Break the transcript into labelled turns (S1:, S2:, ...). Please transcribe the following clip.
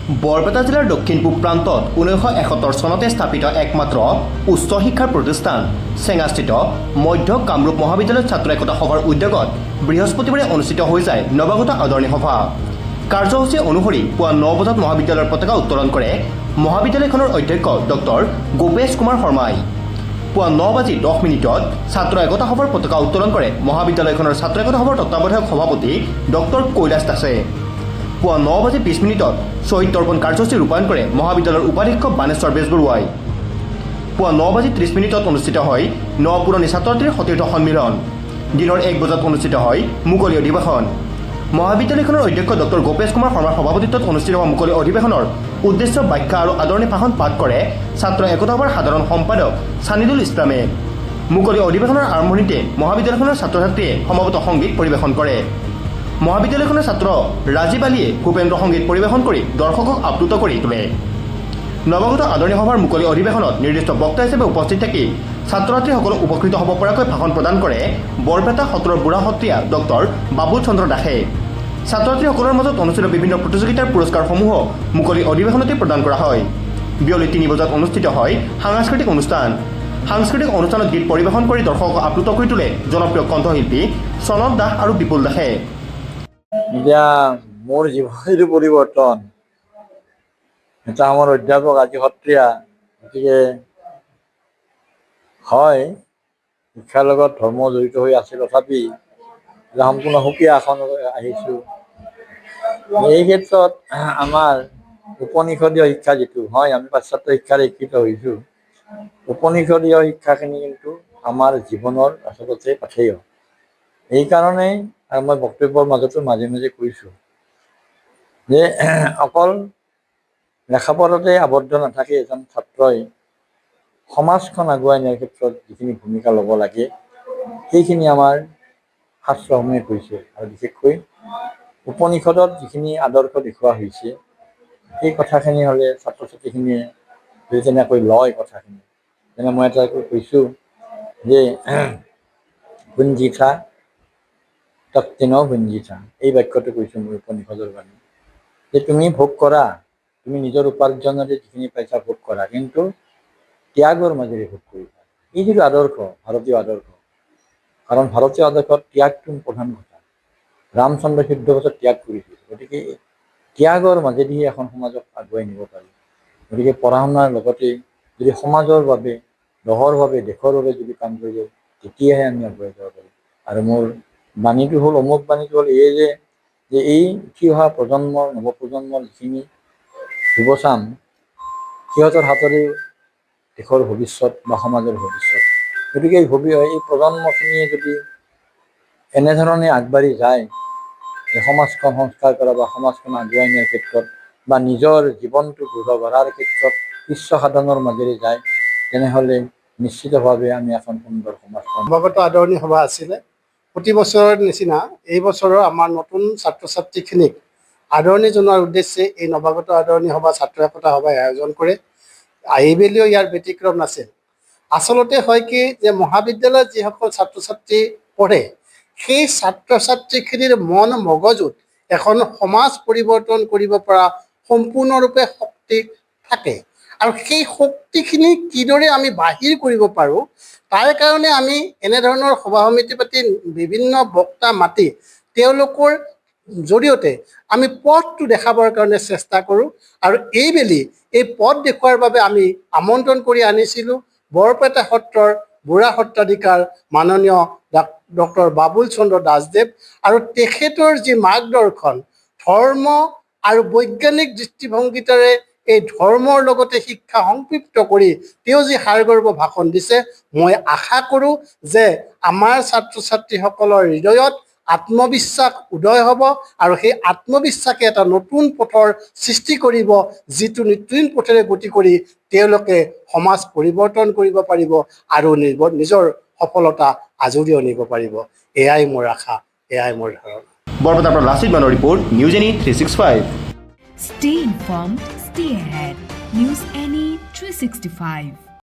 S1: বৰপেটা জিলাৰ দক্ষিণ পূব প্ৰান্তত 1971 চনতে স্থাপিত একমাত্ৰ উচ্চ শিক্ষাৰ প্ৰতিষ্ঠান চেঙাস্থিত মধ্য কামৰূপ মহাবিদ্যালয়ত ছাত্ৰ একতা সভাৰ উদ্যোগত বৃহস্পতিবাৰে অনুষ্ঠিত হৈ যায় নৱাগত আদৰণি সভা। কাৰ্যসূচী অনুসৰি পুৱা 9 বজাত মহাবিদ্যালয়ৰ পতাকা উত্তোলন কৰে মহাবিদ্যালয়খনৰ অধ্যক্ষ ডক্টৰ গোপেশ কুমাৰ শৰ্মাই। পুৱা 9:10 ছাত্ৰ একতা সভাৰ পতাকা উত্তোলন কৰে মহাবিদ্যালয়খনৰ ছাত্ৰ একতা সভাৰ তত্ত্বাৱধায়ক সভাপতি ডক্টৰ কৈলাশ দাসে। পুৱা 9:20 শ্বহীদ তৰ্পণ কাৰ্যসূচী ৰূপায়ণ কৰে মহাবিদ্যালয়ৰ উপাধ্যক্ষ বানেশ্বৰ বেজবৰুৱাই। পুৱা 9:30 অনুষ্ঠিত হয় পুৰণি ছাত্ৰছাত্ৰীৰ সতীৰ্থ সন্মিলন। দিনৰ 1 বজাত অনুষ্ঠিত হয় মুকলি অধিৱেশন। মহাবিদ্যালয়খনৰ অধ্যক্ষ ডক্টৰ গোপেশ কুমাৰ শৰ্মাৰ সভাপতিত্বত অনুষ্ঠিত হোৱা মুকলি অধিৱেশনৰ উদ্দেশ্য ব্যাখ্যা আৰু আদৰণি ভাষণ পাঠ কৰে ছাত্ৰ একতা সভাৰ সাধাৰণ সম্পাদক ছানিদুল ইছলামে। মুকলি অধিৱেশনৰ আৰম্ভণিতে মহাবিদ্যালয়খনৰ ছাত্ৰ ছাত্ৰীয়ে সমবেত সংগীত পৰিৱেশন কৰে। মহাবিদ্যালয়খনৰ ছাত্ৰ ৰাজীৱ আলীয়ে ভূপেন্দ্ৰ সংগীত পৰিৱেশন কৰি দৰ্শকক আপ্লুত কৰি তোলে। নৱাগত আদৰণি সভাৰ মুকলি অধিৱেশনত নিৰ্দিষ্ট বক্তা হিচাপে উপস্থিত থাকি ছাত্ৰ ছাত্ৰীসকলক উপকৃত হ'ব পৰাকৈ ভাষণ প্ৰদান কৰে বৰপেটা সত্ৰৰ বুঢ়া সত্ৰীয়া ডক্টৰ বাবুল চন্দ্ৰ দাসে। ছাত্ৰ ছাত্ৰীসকলৰ মাজত অনুষ্ঠিত বিভিন্ন প্ৰতিযোগিতাৰ পুৰস্কাৰসমূহ মুকলি অধিৱেশনতে প্ৰদান কৰা হয়। বিয়লি 3 বজাত অনুষ্ঠিত হয় সাংস্কৃতিক অনুষ্ঠান। সাংস্কৃতিক অনুষ্ঠানত গীত পৰিৱেশন কৰি দৰ্শকক আপ্লুত কৰি তোলে জনপ্ৰিয় কণ্ঠশিল্পী সনদ দাস আৰু বিপুল দাসে।
S2: এতিয়া মোৰ জীৱনৰ পৰিৱৰ্তন, এটা আমাৰ অধ্যাপক আজি সত্ৰীয়া, গতিকে হয় শিক্ষাৰ লগত ধৰ্ম জড়িত হৈ আছে, তথাপি সম্পূৰ্ণ সুকীয়া আসনলৈ আহিছোঁ। এই ক্ষেত্ৰত আমাৰ উপনিষদীয় শিক্ষা যিটো হয়, আমি পাশ্চাত্য শিক্ষাৰে শিক্ষিত হৈছোঁ, উপনিষদীয় শিক্ষাখিনি কিন্তু আমাৰ জীৱনৰ আচলতে পাথেয়। এইকাৰণেই আৰু মই বক্তব্যৰ মাজতো মাজে মাজে কৈছোঁ যে অকল লেখাপঢ়াতে আবদ্ধ নাথাকে এজন ছাত্ৰই সমাজখন আগুৱাই নিয়াৰ ক্ষেত্ৰত যিখিনি ভূমিকা ল'ব লাগে সেইখিনি আমাৰ শাস্ত্ৰসমূহে কৈছে। আৰু বিশেষকৈ উপনিষদত যিখিনি আদৰ্শ দেখুওৱা হৈছে সেই কথাখিনি হ'লে ছাত্ৰ ছাত্ৰীখিনিয়ে যদি তেনেকৈ লয় কথাখিনি, যেনে মই এটা কৈছোঁ যে ভুঞ্জিথা তত্ত্বিন ভুঞ্জিথা, এই বাক্যটো কৈছোঁ মই উপনিষদৰ বাণী, যে তুমি ভোগ কৰা, তুমি নিজৰ উপাৰ্জনেৰে যিখিনি পাইছা ভোগ কৰা, কিন্তু ত্যাগৰ মাজেৰে ভোগ কৰিবা। এই যিটো আদৰ্শ, ভাৰতীয় আদৰ্শ, কাৰণ ভাৰতীয় আদৰ্শত ত্যাগটো প্ৰধান কথা। ৰামচন্দ্ৰ সিদ্ধ বছৰ ত্যাগ কৰিছিল, গতিকে ত্যাগৰ মাজেদিহে এখন সমাজক আগুৱাই নিব পাৰি। গতিকে পঢ়া শুনাৰ লগতে যদি সমাজৰ বাবে, দহৰ বাবে, দেশৰ বাবে যদি কাম কৰি যাওঁ, তেতিয়াহে আমি আগুৱাই যাব পাৰিম। আৰু মোৰ বাণীটো হ'ল, অমুক বাণীটো হ'ল এই যে এই উঠি অহা প্ৰজন্মৰ, নৱপ্ৰজন্মৰ যিখিনি যুৱচাম, সিহঁতৰ হাতৰে দেশৰ ভৱিষ্যত বা সমাজৰ ভৱিষ্যত। গতিকে এই প্ৰজন্মখিনিয়ে যদি এনেধৰণে আগবাঢ়ি যায় যে সমাজখন সংস্কাৰ কৰা বা সমাজখন আগুৱাই নিয়াৰ ক্ষেত্ৰত বা নিজৰ জীৱনটো গঢ় গঢ়াৰ ক্ষেত্ৰত বিশ্ব সাধনৰ মাজেৰে যায়, তেনেহ'লে নিশ্চিতভাৱে আমি এখন সুন্দৰ সমাজ পাম।
S3: নৱাগত আদৰণি সভা আছিলে প্ৰতি বছৰৰ নিচিনা এই বছৰৰ আমাৰ নতুন ছাত্ৰ ছাত্ৰীখিনিক আদৰণি জনোৱাৰ উদ্দেশ্যে এই নৱাগত আদৰণি সভা ছাত্ৰ একতা সভাই আয়োজন কৰে। এইবেলিও ইয়াৰ ব্যতিক্ৰম নাছিল। আচলতে হয় কি যে মহাবিদ্যালয়ত যিসকল ছাত্ৰ ছাত্ৰী পঢ়ে সেই ছাত্ৰ ছাত্ৰীখিনিৰ মন মগজুত এখন সমাজ পৰিৱৰ্তন কৰিব পৰা সম্পূৰ্ণৰূপে শক্তি থাকে, আৰু সেই শক্তিখিনি কিদৰে আমি বাহিৰ কৰিব পাৰোঁ তাৰ কাৰণে আমি এনেধৰণৰ সভা সমিতি পাতি বিভিন্ন বক্তা মাতি তেওঁলোকৰ জৰিয়তে আমি পথটো দেখাবৰ কাৰণে চেষ্টা কৰোঁ। আৰু এইবেলি এই পথ দেখুওৱাৰ বাবে আমি আমন্ত্ৰণ কৰি আনিছিলোঁ বৰপেটা সত্ৰৰ বুঢ়া সত্ৰাধিকাৰ মাননীয় ডক্টৰ বাবুল চন্দ্ৰ দাসদেৱ, আৰু তেখেতৰ যি মাৰ্গদৰ্শন, ধৰ্ম আৰু বৈজ্ঞানিক দৃষ্টিভংগীৰে এই ধৰ্মৰ লগতে শিক্ষা সংপৃক্ত কৰি তেওঁ যি সাৰগৰ্ভ ভাষণ দিছে, মই আশা কৰোঁ যে আমাৰ ছাত্ৰ ছাত্ৰীসকলৰ হৃদয়ত আত্মবিশ্বাস উদয় হ'ব, আৰু সেই আত্মবিশ্বাসে এটা নতুন পথৰ সৃষ্টি কৰিব, যিটো নতুন পথেৰে গতি কৰি তেওঁলোকে সমাজ পৰিৱৰ্তন কৰিব পাৰিব আৰু নিজৰ সফলতা আজৰি আনিব পাৰিব। এয়াই মোৰ আশা, এয়াই মোৰ ধাৰণা।
S1: বৰপেটাৰ পৰা লাচিত বানৰ report, news any 365।
S4: Stay informed, stay ahead. News Any 365.